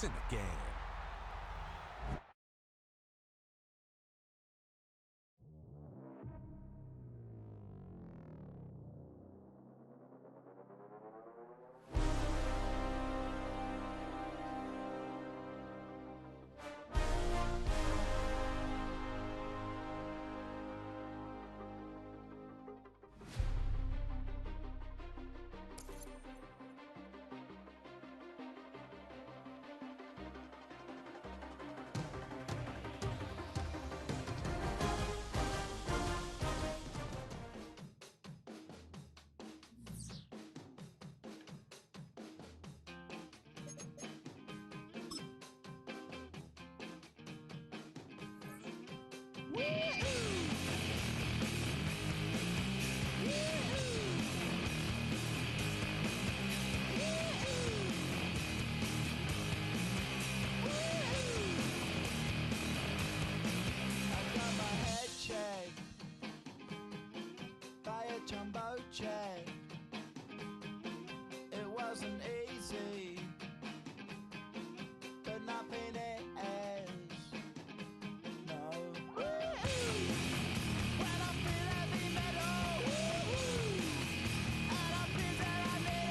in the game. It wasn't easy, but nothing is. No. When I feel heavy metal, and I feel that I need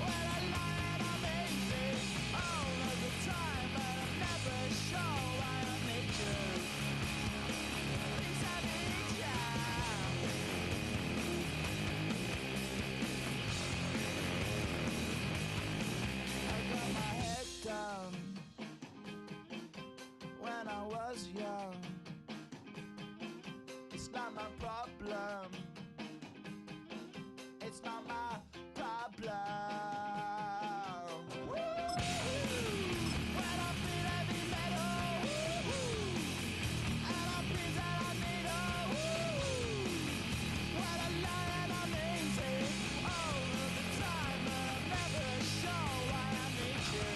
when I lie and I'm easy all of the time, but I'm never sure why I need you. Please I need you. Down when I was young. It's not my problem. It's not my problem. When I feel heavy metal, and I feel that I need when I lie and I'm easy all of the time, but I'm never sure why I need you.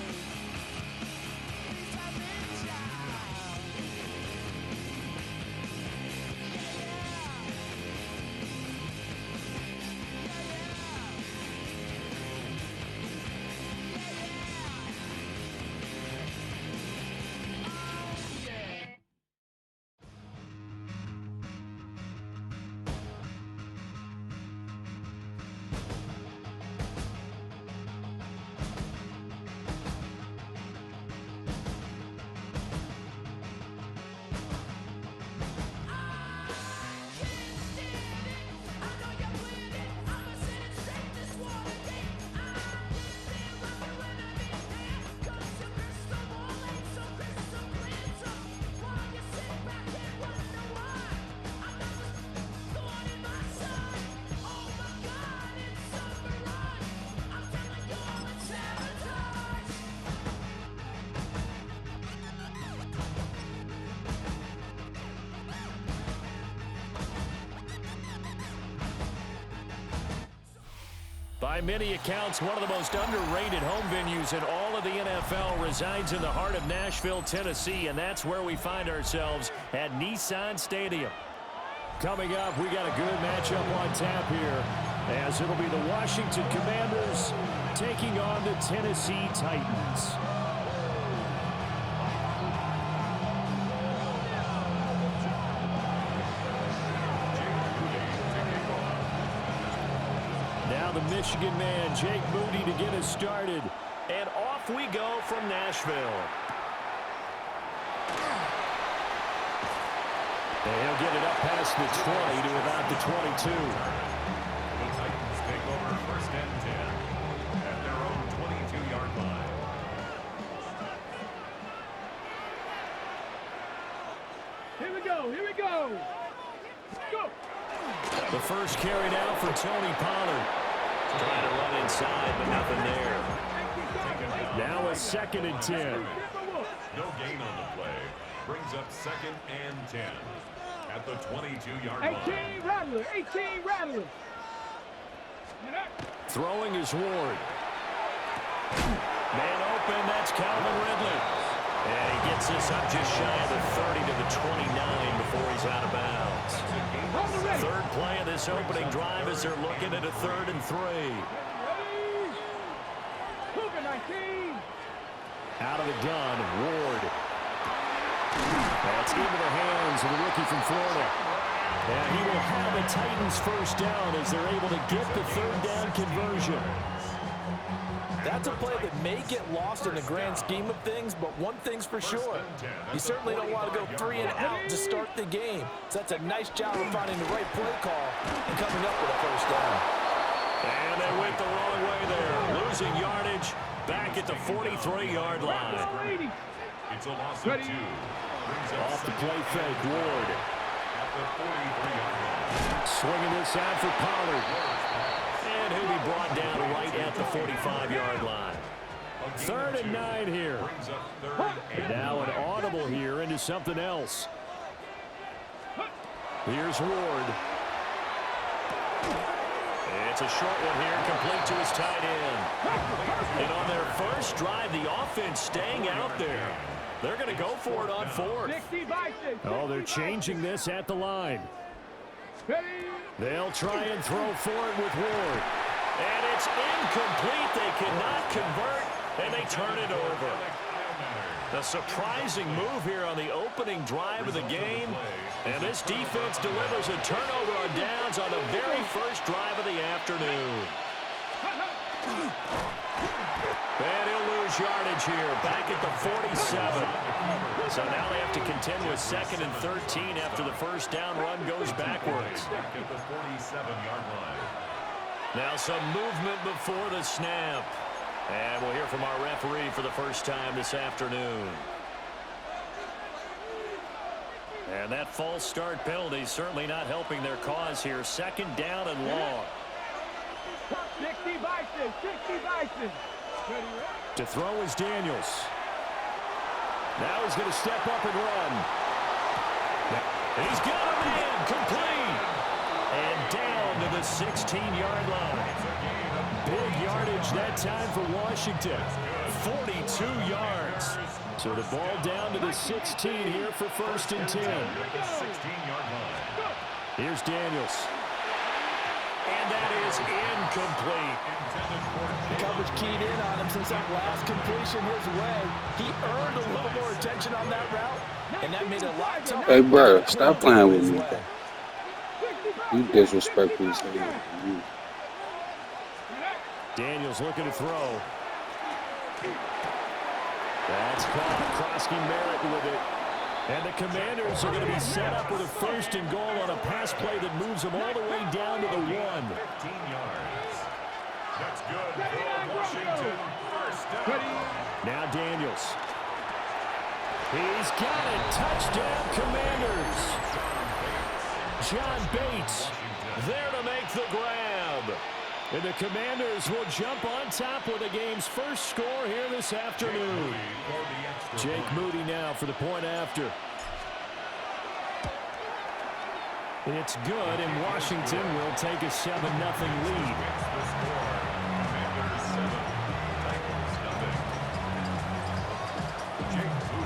By many accounts, one of the most underrated home venues in all of the NFL resides in the heart of Nashville, Tennessee, and that's where we find ourselves at Nissan Stadium. Coming up, we got a good matchup on tap here, as it'll be the Washington Commanders taking on the Tennessee Titans. The Michigan man, Jake Moody, to get us started. And off we go from Nashville. And he'll get it up past the 20 to about the 22. The Titans take over first and 10 at their own 22-yard line. Here we go, here we go. Go. The first carry now for Tony Pollard. Trying to run inside, but nothing there. Now a 2nd and 10. No gain on the play. Brings up 2nd and 10 at the 22-yard line. 18 Rattler, 18 Rattler. Throwing is Ward. Man open, that's Calvin Ridley. And he gets this up just shy of the 30 to the 29 before he's out of bounds. Third play of this opening drive as they're looking at a 3rd and 3. Out of the gun, Ward. That's into the hands of the rookie from Florida. And he will have the Titans first down as they're able to get the third down conversion. That's a play that may get lost in the grand scheme of things, but one thing's for sure. You certainly don't want to go 3 and out to start the game. So that's a nice job of finding the right play call and coming up with a first down. And they went the wrong way there. Losing yardage back at the 43-yard line. It's a loss of 2. Off the play fake, Ward. At the 43-yard line. Swinging this out for Pollard. And he'll be brought down right at the 45-yard line. 3rd and 9 here. Now an audible here into something else. Here's Ward. It's a short one here, complete to his tight end. And on their first drive, the offense staying out there. They're going to go for it on 4th. Oh, they're changing this at the line. They'll try and throw for it with Ward. And it's incomplete. They cannot convert, and they turn it over. A surprising move here on the opening drive of the game. And this defense delivers a turnover on downs on the very first drive of the afternoon. And he'll lose yardage here, back at the 47. So now they have to contend with 2nd and 13 after the first down run goes backwards. At the 47-yard line. Now some movement before the snap. And we'll hear from our referee for the first time this afternoon. And that false start penalty certainly not helping their cause here. 2nd down and long. 60 Bison. To throw is Daniels. Now he's going to step up and run. And he's got a man complete. And down to the 16-yard line. Big yardage that time for Washington. 42 yards. So the ball down to the 16 here for 1st and 10. Here's Daniels. And that is incomplete. The coverage keyed in on him since that last completion his way. He earned a little more attention on that route, and that made it a lot tougher. Hey, bro, stop playing with me. You disrespectful as hell. Daniels looking to throw. That's caught. Krosky Merritt with it. And the Commanders are going to be set up with a 1st and goal on a pass play that moves them all the way down to the 1. 15 yards. That's good for Washington. First down. Now Daniels. He's got it. Touchdown, Commanders. John Bates there to make the grab. And the Commanders will jump on top with the game's first score here this afternoon. Jake Moody now for the point after. It's good, and Washington will take a 7-0 lead.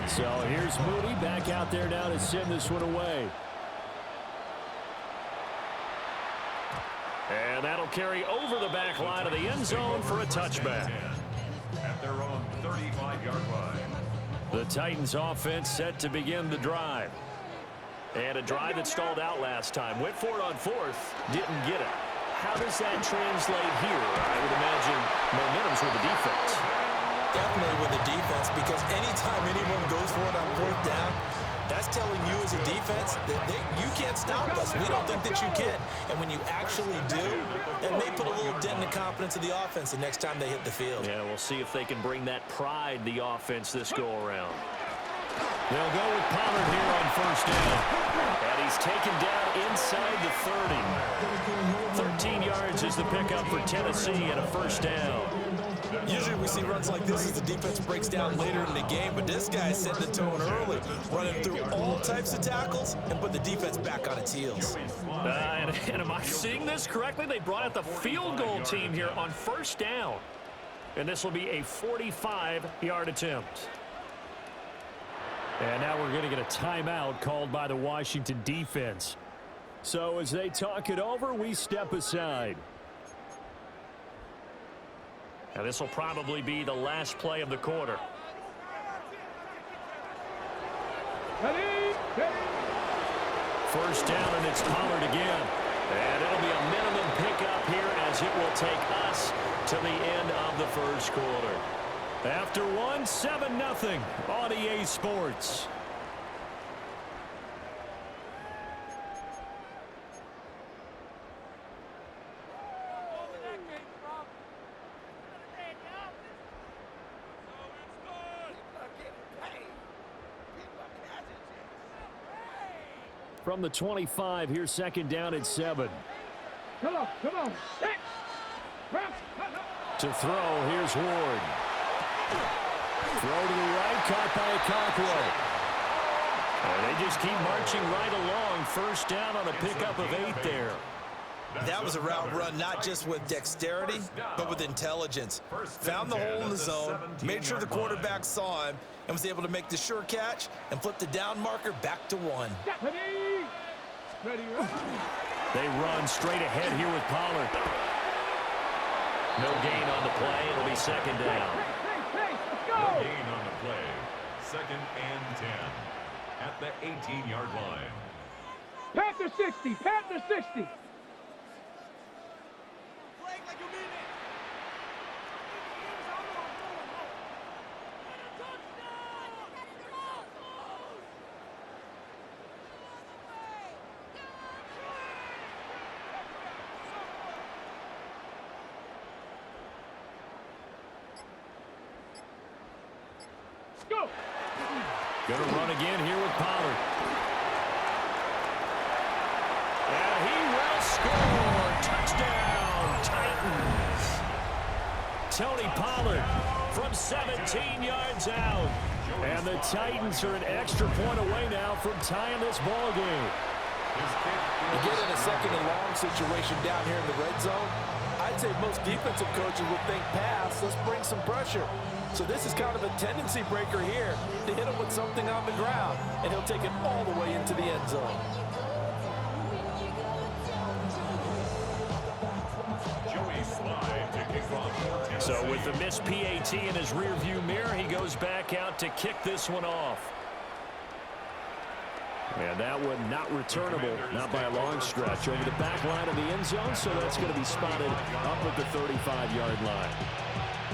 So here's Moody back out there now to send this one away. And that'll carry over the back line of the end zone for a touchback. At their own 35-yard line. The Titans offense set to begin the drive. And a drive that stalled out last time. Went for it on 4th. Didn't get it. How does that translate here? I would imagine momentum's with the defense. Definitely with the defense, because anytime anyone goes for it on 4th down, that's telling you as a defense that you can't stop us. We don't think that you can. And when you actually do, it may put a little dent in the confidence of the offense the next time they hit the field. Yeah, we'll see if they can bring that pride, the offense, this go-around. They'll go with Pollard here on 1st down. And he's taken down inside the 30. 13 yards is the pickup for Tennessee and a 1st down. Usually we see runs like this as the defense breaks down later in the game, but this guy set the tone early, running through all types of tackles and put the defense back on its heels. And am I seeing this correctly? They brought out the field goal team here on 1st down. And this will be a 45-yard attempt. And now we're going to get a timeout called by the Washington defense. So as they talk it over, we step aside. And this will probably be the last play of the quarter. First down, and it's Pollard again. And it'll be a minimum pickup here as it will take us to the end of the first quarter. After one, 7-0 on EA Sports. From the 25, here's second down at 7. Come on. To throw, here's Ward. Throw to the right, caught by Okonkwo. And they just keep marching right along. First down on a pickup of 8 there. That was a route run not just with dexterity, but with intelligence. Found the hole in the zone, made sure the quarterback saw him, and was able to make the sure catch and flip the down marker back to 1. They run straight ahead here with Pollard. No gain on the play. It'll be second down. No gain on the play. Second and 10 at the 18-yard line. Panther 60. Panther 60. Go. Gonna run again here with Pollard. And he will score. Touchdown, Titans. Tony Pollard from 17 yards out. And the Titans are an extra point away now from tying this ball game. You get in a second and long situation down here in the red zone, I'd say most defensive coaches would think pass, let's bring some pressure. So this is kind of a tendency breaker here to hit him with something on the ground, and he'll take it all the way into the end zone. So with the missed PAT in his rearview mirror, he goes back out to kick this one off. And that one not returnable, not by a long stretch. Over the back line of the end zone, so that's going to be spotted up at the 35-yard line.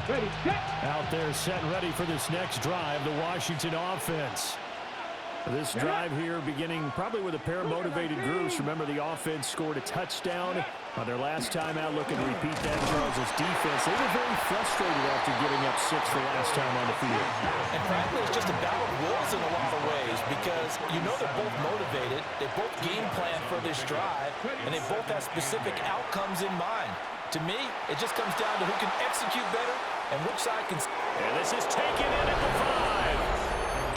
Ready, set. Out there set and ready for this next drive, the Washington offense. This drive here beginning probably with a pair of motivated groups. Remember, the offense scored a touchdown on their last time out. Looking to repeat that, Charles' defense. They were very frustrated after giving up 6 the last time on the field. And frankly, it's just a battle of wills in a lot of ways because you know they're both motivated, they both game plan for this drive, and they both have specific outcomes in mind. To me, it just comes down to who can execute better and which side can... And this is taken in at the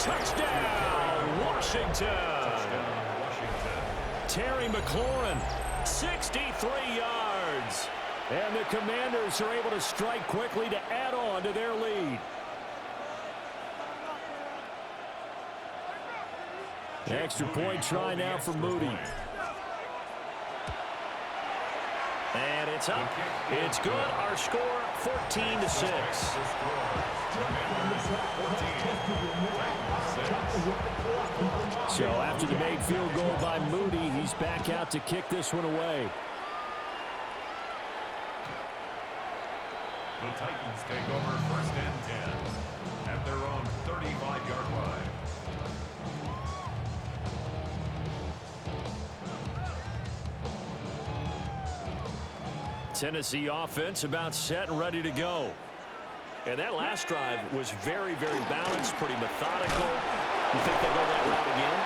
5. Touchdown, Washington. Terry McLaurin, 63 yards. And the Commanders are able to strike quickly to add on to their lead. Extra point try now for Moody. And it's up. It's good. Our score, 14-6. So after the made field goal by Moody, he's back out to kick this one away. The Titans take over first and 10 at their own 35-yard line. Tennessee offense about set and ready to go. And that last drive was very, very balanced, pretty methodical. You think they'll go that route again?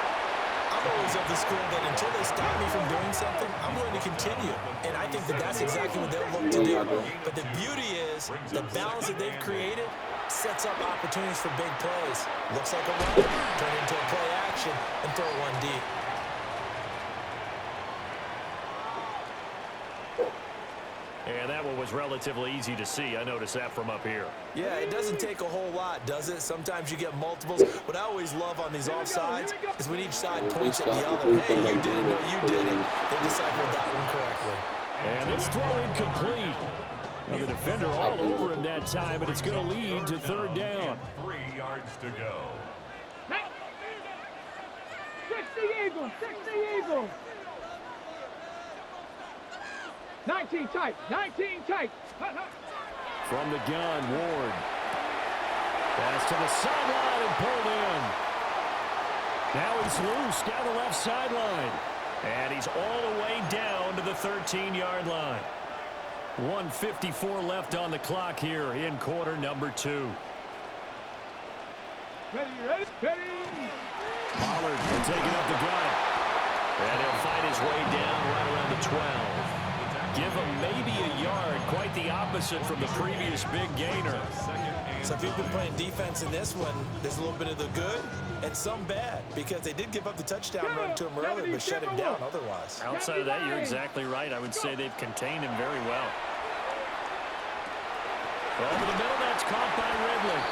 I'm always of the school that until they stop me from doing something, I'm going to continue. And I think that that's exactly what they'll look to do. But the beauty is the balance that they've created sets up opportunities for big plays. Looks like a run, turn into a play action, and throw one deep. And that one was relatively easy to see. I noticed that from up here. Yeah, it doesn't take a whole lot, does it? Sometimes you get multiples. What I always love on these offsides is when each side points at the other. Hey, you did it, no, you did it. They deciphered that one correctly. And this throw incomplete. Well, the defender all over him that time, and it's going to lead to third down. 3 yards to go. 60 Eagles, 60 Eagles. 19 tight, 19 tight. From the gun, Ward. Pass to the sideline and pulled in. Now he's loose down the left sideline. And he's all the way down to the 13-yard line. 1:54 left on the clock here in quarter number 2. Ready, ready, ready. Pollard taking up the gun. And he'll find his way down right around the 12. Give him maybe a yard, quite the opposite from the previous big gainer. So if you've been playing defense in this one, there's a little bit of the good and some bad, because they did give up the touchdown run to him earlier, but shut him down otherwise. Outside of that, you're exactly right. I would say they've contained him very well. Over the middle, that's caught by Ridley.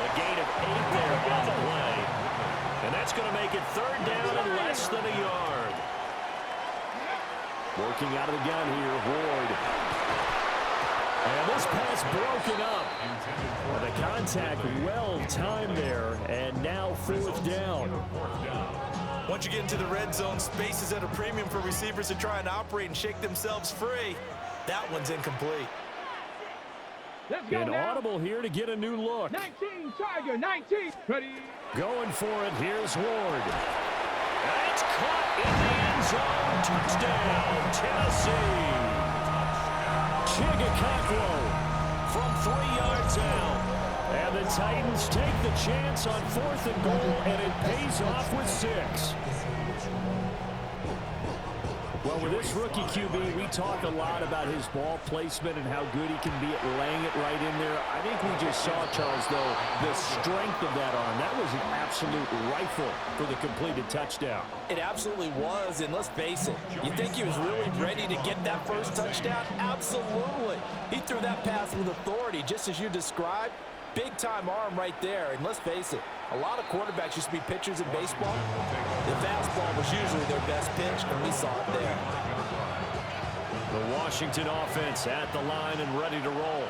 A gain of 8 there on the play. And that's going to make it third down and less than a yard. Working out of the gun here, Ward. And this pass broken up. Well, the contact well timed there, and now fourth down. Once you get into the red zone, space is at a premium for receivers to try and operate and shake themselves free. That one's incomplete. Let's go An now. audible here to get a new look. 19 Tiger, 19. Ready. Going for it, here's Ward. And it's caught in the end zone. Touchdown, Tennessee. Chigakaklo from 3 yards out. And the Titans take the chance on 4th and goal, and it pays off with 6. Well, with this rookie QB, we talk a lot about his ball placement and how good he can be at laying it right in there. I think we just saw, Charles, though, the strength of that arm. That was an absolute rifle for the completed touchdown. It absolutely was, and let's face it, you think he was really ready to get that first touchdown? Absolutely. He threw that pass with authority, just as you described. Big-time arm right there, and let's face it, a lot of quarterbacks used to be pitchers in baseball. The fastball was usually their best pitch, and we saw it there. The Washington offense at the line and ready to roll.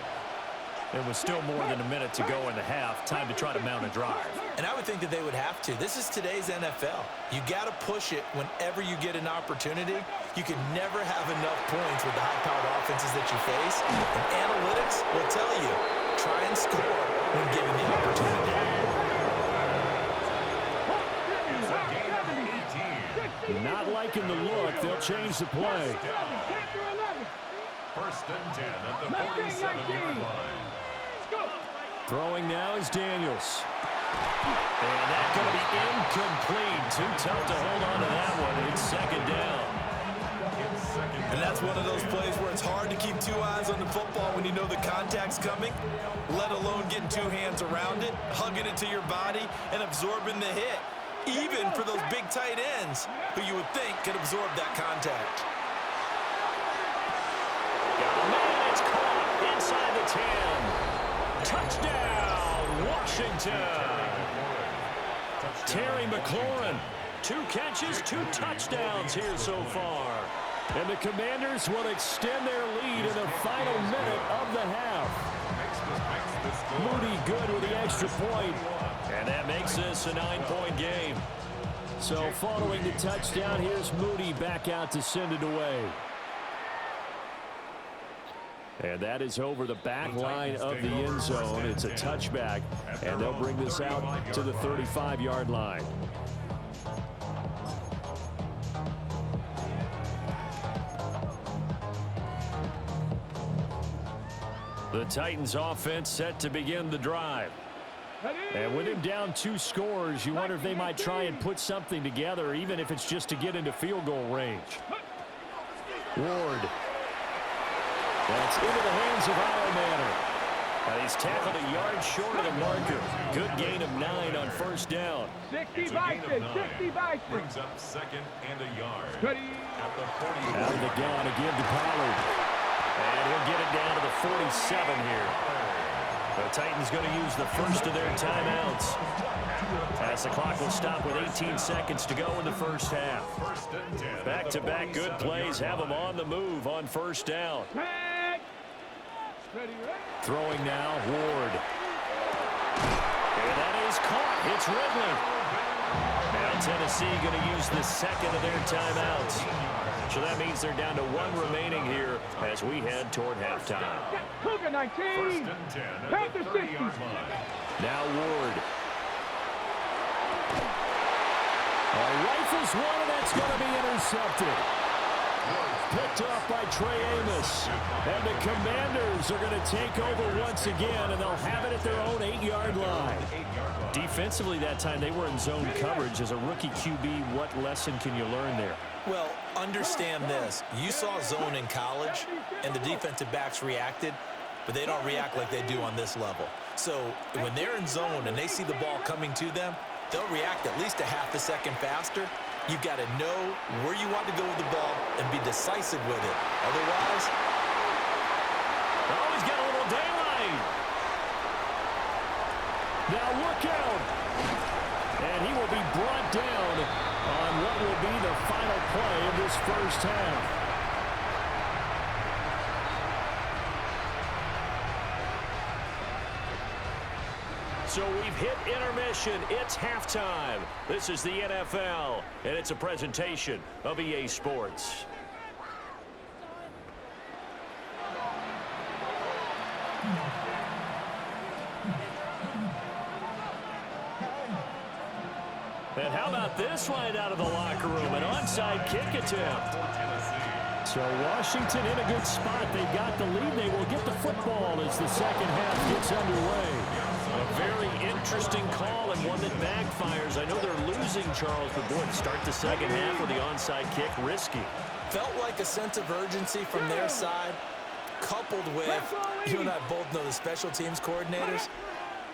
There was still more than a minute to go in the half. Time to try to mount a drive. And I would think that they would have to. This is today's NFL. You got to push it whenever you get an opportunity. You can never have enough points with the high-powered offenses that you face. And analytics will tell you, try and score when given the opportunity. Not liking the look. They'll change the play. First and 10 at the 47-yard line. Throwing now is Daniels. And that's going to be incomplete. Too tough to hold on to that one. It's second down. And that's one of those plays where it's hard to keep 2 eyes on the football when you know the contact's coming, let alone getting 2 hands around it, hugging it to your body, and absorbing the hit, even for those big tight ends who you would think could absorb that contact. Man, it's caught inside the 10. Touchdown, Washington. Terry McLaurin, 2 catches, 2 touchdowns here so far. And the Commanders will extend their lead in the final minute of the half. Moody good with the extra point. And that makes this a 9-point game. So following the touchdown, here's Moody back out to send it away. And that is over the back line of the end zone. It's a touchback, and they'll bring this out to the 35-yard line. The Titans offense set to begin the drive. And with him down 2 scores, you wonder if they might try and put something together, even if it's just to get into field goal range. Ward. That's into the hands of Ironmanner. He's tackled a yard short of the marker. Good gain of 9 on first down. 60 Bison, 60 Bison. Brings up second and a yard. Ready. At the 40. Out of the gun again to Pollard. And he'll get it down to the 47 here. The Titans going to use the first of their timeouts, as the clock will stop with 18 seconds to go in the first half. Back-to-back good plays have them on the move on first down. Throwing now, Ward. And that is caught. It's Ridley. Now Tennessee going to use the second of their timeouts. So that means they're down to one remaining here as we head toward halftime. Cougar 19. Panther 60. Now Ward. Rifles one, and that's going to be intercepted. Picked off by Trey Amos. And the Commanders are going to take over once again, and they'll have it at their own 8-yard line. Defensively that time, they were in zone coverage. As a rookie QB, what lesson can you learn there? Well, understand this. You saw zone in college, and the defensive backs reacted, but they don't react like they do on this level. So when they're in zone and they see the ball coming to them, they'll react at least a half a second faster. You've got to know where you want to go with the ball and be decisive with it. Otherwise, oh, he's got a little daylight. Now look out. And he will be brought down on what will be the final play of this first half. So we've hit intermission. It's halftime. This is the NFL, and it's a presentation of EA Sports. And how about this line out of the locker room? An onside kick attempt. So Washington in a good spot. They've got the lead. They will get the football as the second half gets underway. A very interesting call and one that backfires. I know they're losing, Charles, but boy, to start the second half with the onside kick, risky. felt like a sense of urgency from their side, coupled with, you and I both know the special teams coordinators,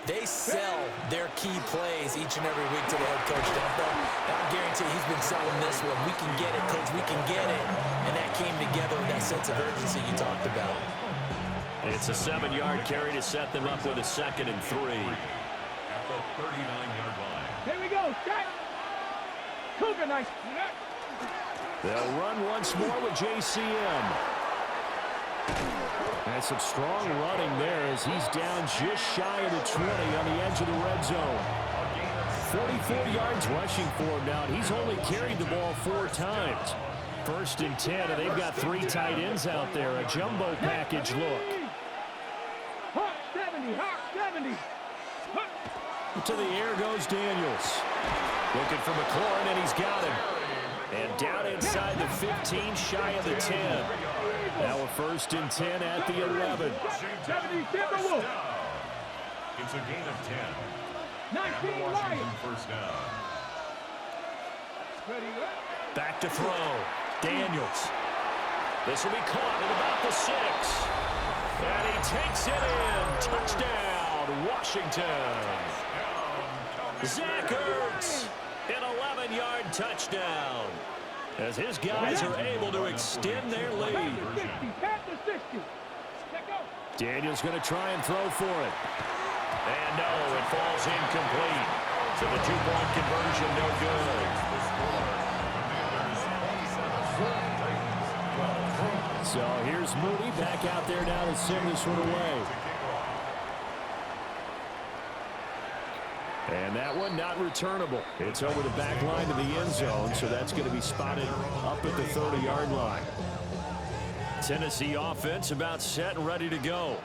they sell their key plays each and every week to the head coach, don't they? And I guarantee he's been selling this one. We can get it, coach. We can get it. And that came together with that sense of urgency you talked about. It's a 7-yard carry to set them up with a 2nd and 3. At the 39-yard line. Here we go. Set. Cougar, nice. They'll run once more with JCM. And some strong running there as he's down just shy of the 20 on the edge of the red zone. 44 yards rushing for him now, and he's only carried the ball 4 times. 1st and 10, and they've got 3 tight ends out there. A jumbo package look. Hawk 70, Hawk 70. To the air goes Daniels. Looking for McLaurin, and he's got him. And down inside the 15, shy of the 10. Now a 1st and 10 at the 11. 70, Timberwolf. It's a gain of 10. 19 Washington Lions. first down. Back to throw. Daniels. This will be caught at about the 6. And he takes it in. Touchdown, Washington. Zach Ertz, an 11-yard touchdown. As his guys are able to extend their lead. Panther 60. Let go. Daniels going to try and throw for it. And no, it falls incomplete. So the 2-point conversion no good. So here's Moody back out there now to send this one away. And that one not returnable. It's over the back line to the end zone, so that's going to be spotted up at the 30-yard line. Tennessee offense about set and ready to go.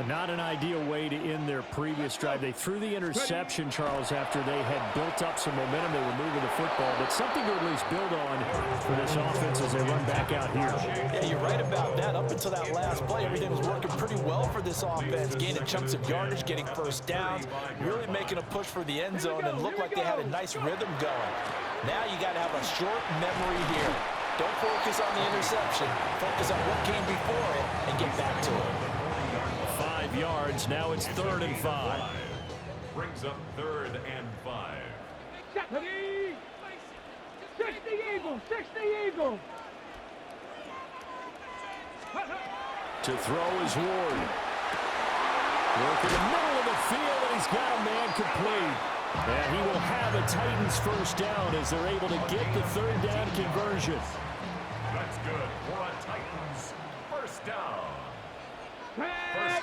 Not an ideal way to end their previous drive. They threw the interception, Charles, after they had built up some momentum. They were moving the football, but something to at least build on for this offense as they run back out here. Yeah, you're right about that. Up until that last play, everything was working pretty well for this offense. Gaining chunks of yardage, getting first downs, really making a push for the end zone, and looked like they had a nice rhythm going. Now you got to have a short memory here. Don't focus on the interception. Focus on what came before it and get back to it. 5 yards. Now it's 3rd and 5. Brings up 3rd and 5. 70. 60 Eagle. 60 Eagle. To throw is Ward. Work in the middle of the field, and he's got a man complete. And he will have a Titans first down as they're able to get the 3rd down conversion. That's good for a Titans first down.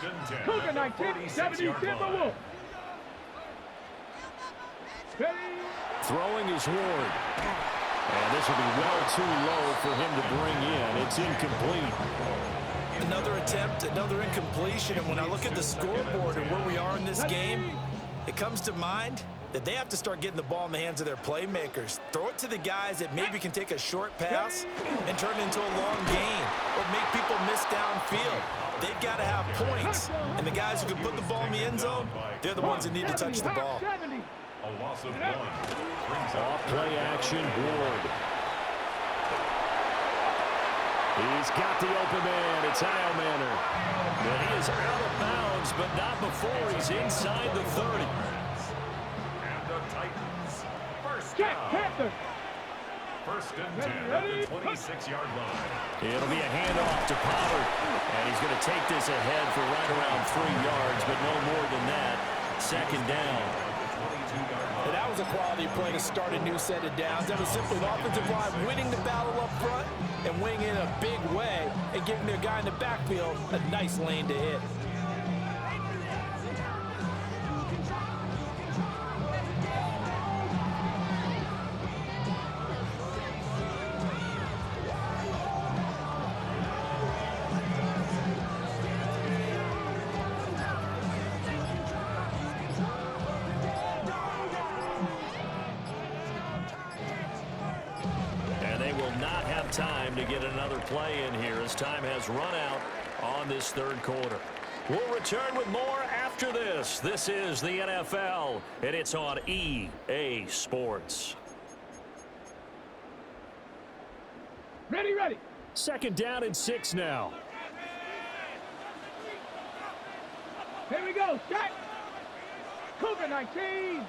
Set. Cougar 19, 70, Timberwolf. Ready. Throwing is Ward. And this will be well too low for him to bring in. It's incomplete. Another attempt, another incompletion. And when I look at the scoreboard and where we are in this game, it comes to mind that they have to start getting the ball in the hands of their playmakers. Throw it to the guys that maybe can take a short pass and turn it into a long gain or make people miss downfield. They've got to have points. And the guys who can put the ball in the end zone, they're the ones that need to touch the ball. A loss of 1. Brings up Off play action, Ward. He's got the open man. It's Heilmanner. And he is out of bounds, but not before he's inside the 30. And the Titans. First Jack down. Panther. First and 10 at the 26-yard line. It'll be a handoff to Pollard. And he's going to take this ahead for right around 3 yards, but no more than that. Second down. And that was a quality play to start a new set of downs. That was simply the offensive line winning the battle up front and winning in a big way and giving their guy in the backfield a nice lane to hit. Time to get another play in here as time has run out on this third quarter. We'll return with more after this. This is the NFL, and it's on EA Sports. Ready, ready. Second down and 6 now. Here we go. Set. Cougar 19.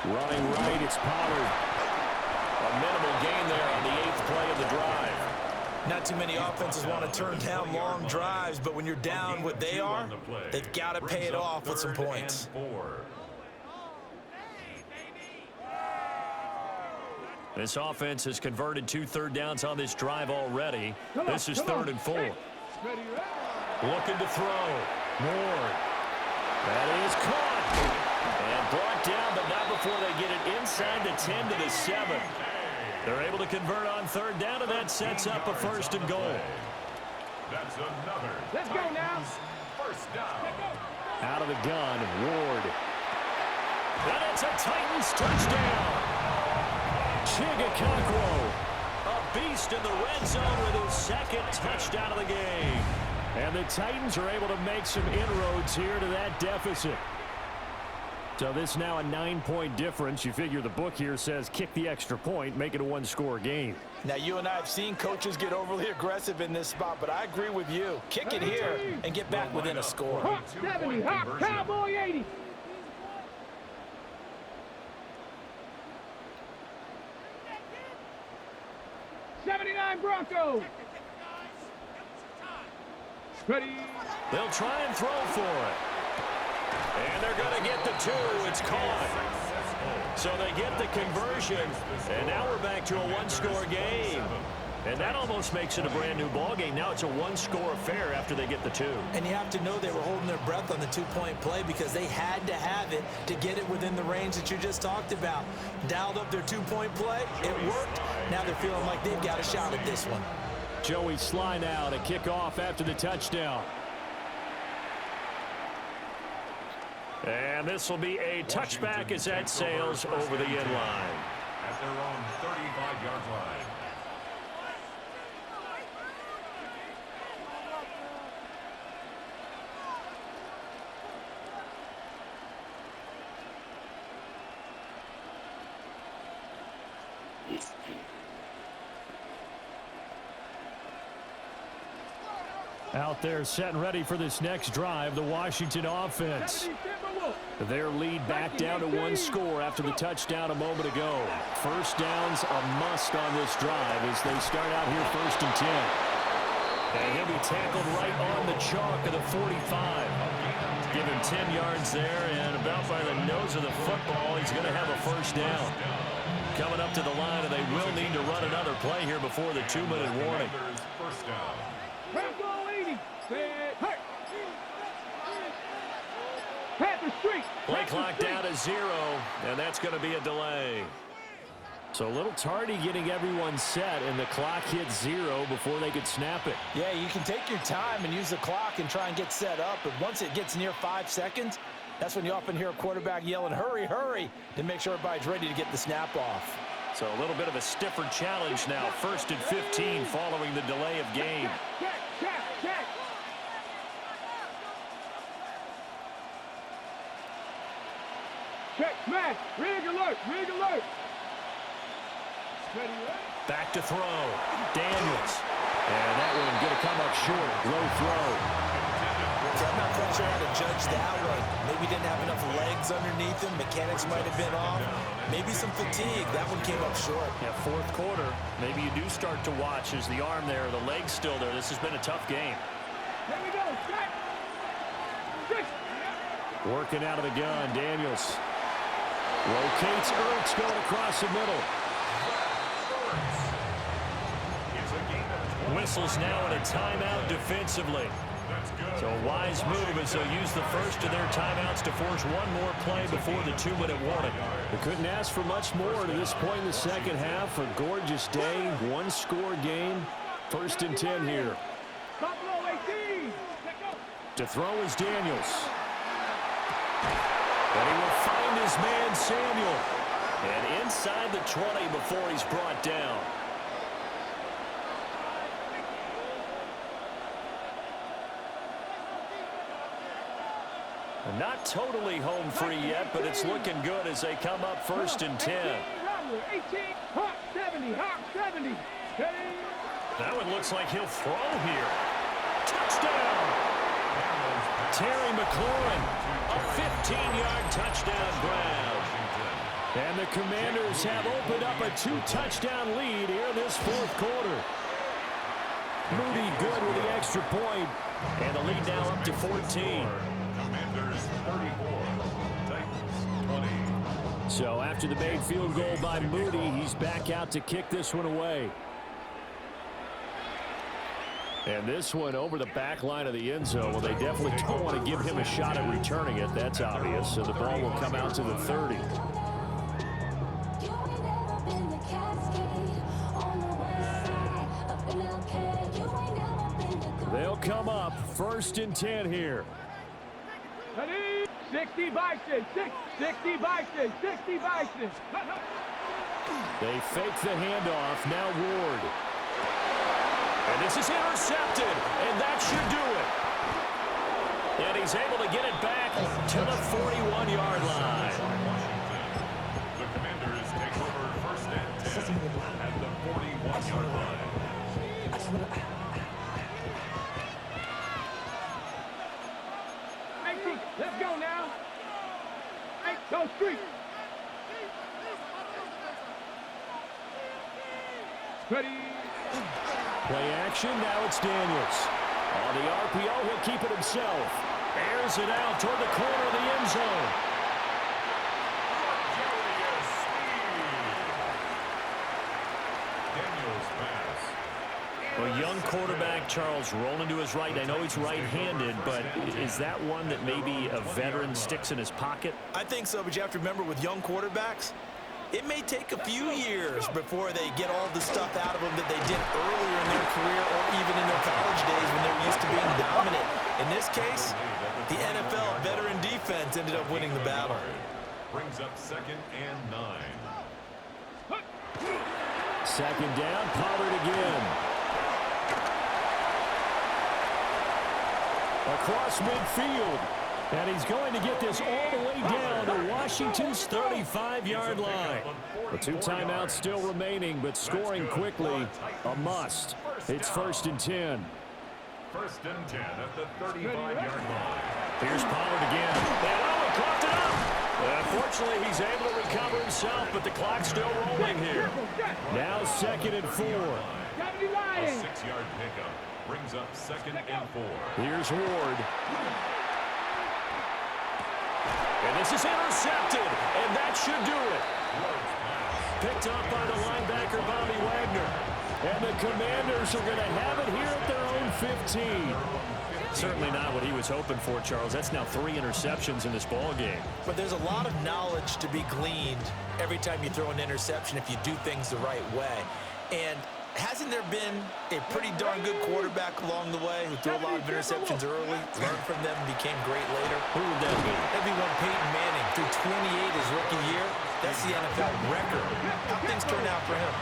Running right, it's Pollard. A minimal gain there on the 8th play of the drive. Not too many offenses want to turn down long drives, but when you're down what they are, they've got to pay it off with some points. This offense has converted 2 third downs on this drive already. This is 3rd and 4. Looking to throw. Ward. That is caught. And brought down, but not before they get it inside the 10 to the 7. They're able to convert on 3rd down, and that sets up a 1st and goal. That's another. Let's go now. First down. Out of the gun, Ward. And it's a Titans touchdown. Chigakakwo, a beast in the red zone with his 2nd touchdown of the game. And the Titans are able to make some inroads here to that deficit. So this is now a 9-point difference. You figure the book here says kick the extra point, make it a 1-score game. Now, you and I have seen coaches get overly aggressive in this spot, but I agree with you. Kick it here and get back within a score. Hawk 70, Hawk Cowboy 80. '79 Broncos. Ready. They'll try and throw for it. And they're going to get the 2. It's caught. So they get the conversion. And now we're back to a 1-score game. And that almost makes it a brand new ball game. Now it's a 1-score affair after they get the 2. And you have to know they were holding their breath on the 2-point play because they had to have it to get it within the range that you just talked about. Dialed up their 2-point play. It worked. Now they're feeling like they've got a shot at this one. Joey Sly now to kick off after the touchdown. And this will be a touchback as that sails over the end line. At their own 35-yard line. Out there set and ready for this next drive, the Washington offense. Their lead back down to 1 score after the touchdown a moment ago. First down's a must on this drive as they start out here 1st and 10. And he'll be tackled right on the chalk of the 45. Give him 10 yards there, and about by the nose of the football, he's going to have a 1st down. coming up to the line, and they will need to run another play here before the 2-minute warning. First down. Let's go, 80. Hey. Panther Street. Play clock down to 0, and that's going to be a delay. So a little tardy getting everyone set, and the clock hits 0 before they could snap it. Yeah, you can take your time and use the clock and try and get set up, but once it gets near 5 seconds, that's when you often hear a quarterback yelling, hurry, hurry, to make sure everybody's ready to get the snap off. So a little bit of a stiffer challenge now. 1st and 15 following the delay of game. Check. Check, smash. Rig alert. Back to throw. Daniels. And that one going to come up short. Low throw. So I'm not quite sure how to judge that one. Maybe didn't have enough legs underneath him. Mechanics might have been off. Maybe some fatigue. That one came up short. Yeah, 4th quarter. Maybe you do start to watch. Is the arm there? The leg's still there? This has been a tough game. Here we go. Check. Working out of the gun. Daniels. Rotates Ertz going across the middle. Whistles now in a timeout defensively. So a wise move as they'll use the first of their timeouts to force one more play before the 2-minute warning. They couldn't ask for much more to this point in the second half. A gorgeous day, one-score game. 1st and 10 here. Buffalo 18. To throw is Daniels. And he will find his man Samuel. And inside the 20 before he's brought down. Not totally home free yet, but it's looking good as they come up 1st and 10. 18, Hawk 70. That one looks like he'll throw here. Touchdown! Terry McLaurin, a 15-yard touchdown grab. And the Commanders have opened up a 2-touchdown lead here in this 4th quarter. Moody good with the extra point, and the lead now up to 14. Commanders 34, Titans 20. So after the made field goal by Moody, he's back out to kick this one away. And this one over the back line of the end zone. Well, they definitely don't want to give him a shot at returning it. That's obvious. So the ball will come out to the 30. They'll come up 1st and 10 here. 60 Bison. 60 Bison. They fake the handoff. Now Ward. And this is intercepted, and that should do it. And he's able to get it back to the 41-yard line. The Commanders take over 1st and 10 at the 41-yard line. 18, let's go now. Go street. Ready. Play action, now it's Daniels. On the RPO, he'll keep it himself. Airs it out toward the corner of the end zone. Daniels pass. A young quarterback, Charles, rolling to his right. I know he's right-handed, but is that one that maybe a veteran sticks in his pocket? I think so, but you have to remember with young quarterbacks, it may take a few years before they get all the stuff out of them that they did earlier in their career or even in their college days when they were used to being dominant. In this case, the NFL veteran defense ended up winning the battle. Brings up 2nd and 9. 2nd down, Pollard again. Across midfield. And he's going to get this all the way down to Washington's 35-yard line. The 2 timeouts still remaining, but scoring quickly, a must. It's 1st and 10. 1st and 10 at the 35-yard line. Here's Pollard again. And he caught it up. Unfortunately, he's able to recover himself, but the clock's still rolling here. Now 2nd and 4. A 6-yard pickup brings up 2nd and 4. Here's Ward. And this is intercepted, and that should do it. picked off by the linebacker, Bobby Wagner. And the Commanders are going to have it here at their own 15. Certainly not what he was hoping for, Charles. That's now 3 interceptions in this ball game. But there's a lot of knowledge to be gleaned every time you throw an interception if you do things the right way. And hasn't there been a pretty darn good quarterback along the way who threw a lot of interceptions early, learned from them, and became great later? Who would that be? That'd be one Peyton Manning threw 28 his rookie year. That's the NFL record. How things turn out for him?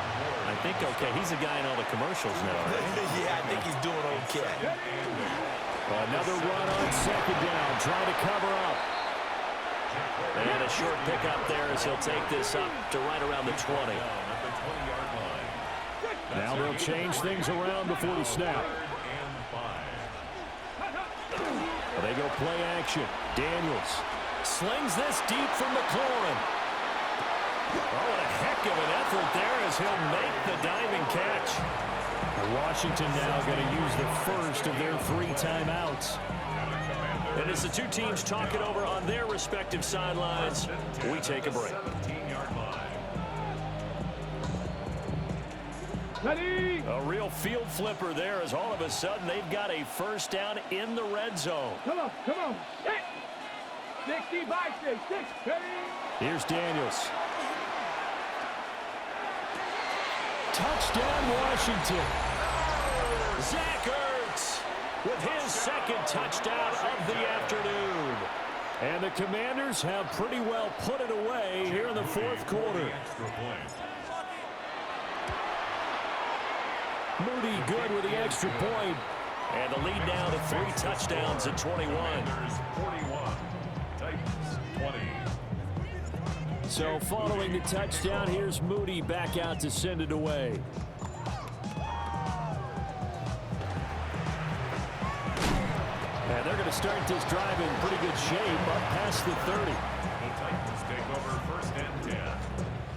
I think okay. He's a guy in all the commercials now, right? Yeah, I think he's doing okay. Another run on second down, trying to cover up. And a short pickup there as he'll take this up to right around the 20. Now they'll change things around before the snap. They go play action. Daniels slings this deep from McLaurin. Oh, what a heck of an effort there as he'll make the diving catch. Washington now going to use the first of their 3 timeouts. And as the two teams talk it over on their respective sidelines, we take a break. Ready? A real field flipper there as all of a sudden they've got a first down in the red zone. Come on, come on. 60 by 6. Ready? Here's Daniels. Touchdown, Washington. Zach Ertz with his second touchdown of the afternoon. And the Commanders have pretty well put it away here in the fourth quarter. Moody good with the extra point. And the lead now to 3 touchdowns at 21. 41, Titans 20. So following the touchdown, here's Moody back out to send it away. And they're going to start this drive in pretty good shape up past the 30. The Titans take over first and 10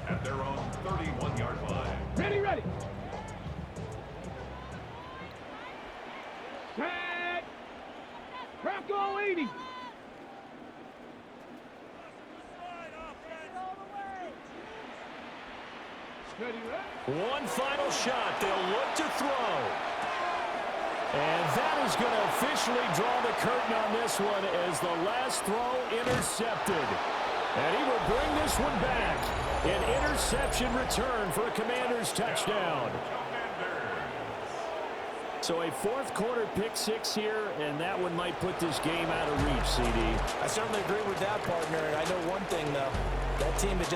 at their own 31-yard line. Ready, ready. Set. Bronco 80. Ready, ready. One final shot. They'll look to throw. And that is going to officially draw the curtain on this one as the last throw intercepted. And he will bring this one back. An interception return for a Commanders touchdown. So a fourth quarter pick 6 here, and that one might put this game out of reach, CD. I certainly agree with that, partner. And I know one thing, though. That team is just